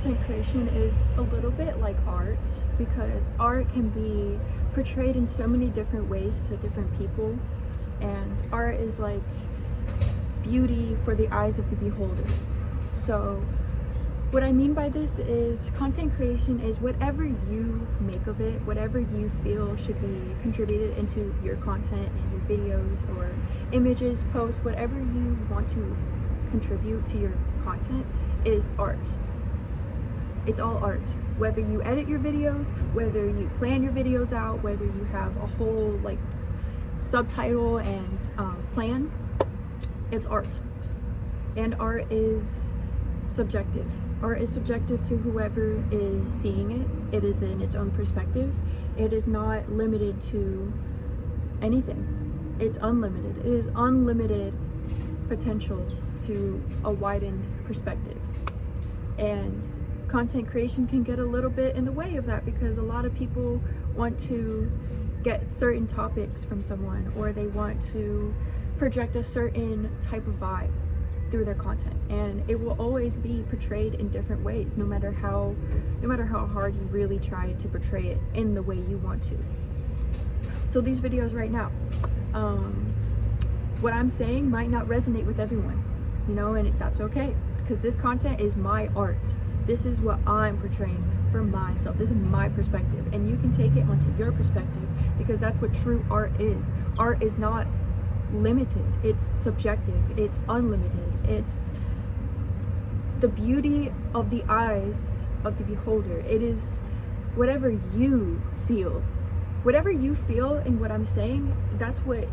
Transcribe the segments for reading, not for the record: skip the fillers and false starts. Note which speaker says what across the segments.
Speaker 1: content creation is a little bit like art, because art can be portrayed in so many different ways to different people, and art is like beauty for the eyes of the beholder. So what I mean by this is content creation is whatever you make of it, whatever you feel should be contributed into your content and your videos or images, posts, whatever you want to contribute to your content is art. It's all art. Whether you edit your videos, whether you plan your videos out, whether you have a whole like subtitle and plan, it's art. And art is subjective. Art is subjective to whoever is seeing it. It is in its own perspective. It is not limited to anything. It's unlimited. It is unlimited potential to a widened perspective. And content creation can get a little bit in the way of that, because a lot of people want to get certain topics from someone, or they want to project a certain type of vibe through their content, and it will always be portrayed in different ways, no matter how hard you really try to portray it in the way you want to. So these videos right now, what I'm saying might not resonate with everyone, you know, and that's okay, because this content is my art. This is what I'm portraying for myself. This is my perspective, and you can take it onto your perspective, because that's what true art is. Art is not limited, it's subjective, it's unlimited. It's the beauty of the eyes of the beholder. It is whatever you feel. Whatever you feel in what I'm saying, that's what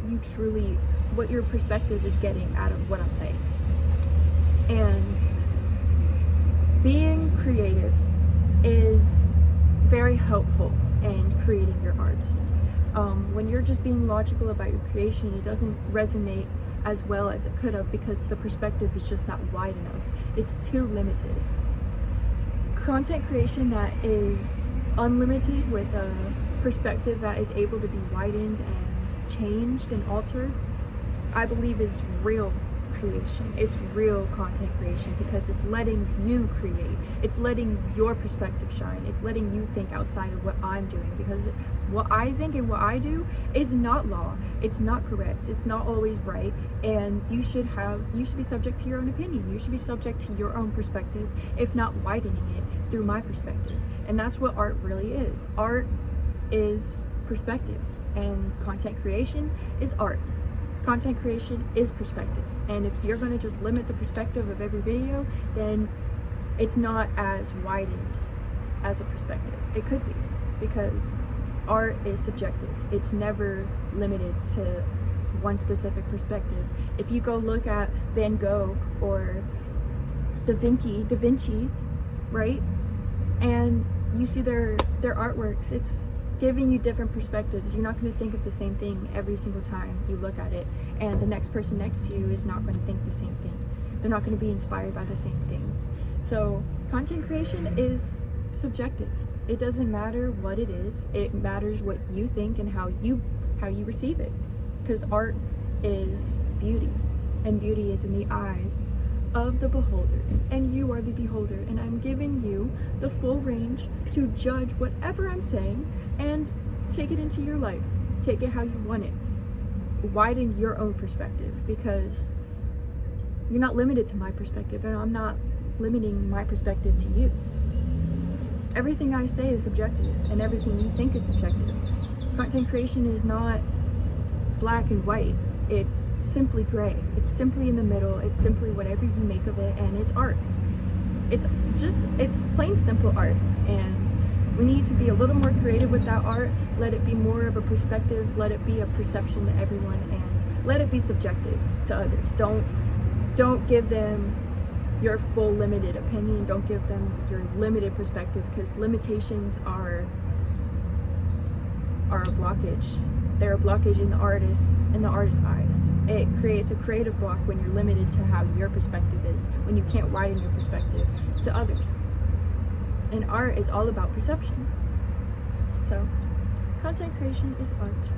Speaker 1: what your perspective is getting out of what I'm saying. And being creative is very helpful in creating your art. When you're just being logical about your creation, it doesn't resonate as well as it could have, because the perspective is just not wide enough. It's too limited. Content creation that is unlimited, with a perspective that is able to be widened and changed and altered, I believe is real creation. It's real content creation, because it's letting you create. It's letting your perspective shine. It's letting you think outside of what I'm doing, because what I think and what I do is not law. It's not correct. It's not always right, and you should be subject to your own opinion. You should be subject to your own perspective, if not widening it through my perspective. And that's what art really is. Art is perspective, and content creation is art. Content creation is perspective, and if you're going to just limit the perspective of every video, then it's not as widened as a perspective. It could be, because art is subjective. It's never limited to one specific perspective. If you go look at Van Gogh or Da Vinci, right, and you see their artworks, it's giving you different perspectives. You're not going to think of the same thing every single time you look at it, and the next person next to you is not going to think the same thing. They're not going to be inspired by the same things. So content creation is subjective. It doesn't matter what it is. It matters what you think and how you receive it, because art is beauty, and beauty is in the eyes of the beholder, and you are the beholder, and I'm giving you the full range to judge whatever I'm saying and take it into your life. Take it how you want it. Widen your own perspective, because you're not limited to my perspective, and I'm not limiting my perspective to you. Everything I say is subjective, and everything you think is subjective. Content creation is not black and white. It's simply gray. It's simply in the middle. It's simply whatever you make of it, and it's art. It's plain simple art, and we need to be a little more creative with that art. Let it be more of a perspective. Let it be a perception to everyone, and let it be subjective to others. Don't give them your full limited opinion. Don't give them your limited perspective, because limitations are a blockage. They're a blockage in the artist's eyes. It creates a creative block when you're limited to how your perspective is, when you can't widen your perspective to others. And art is all about perception. So, content creation is art.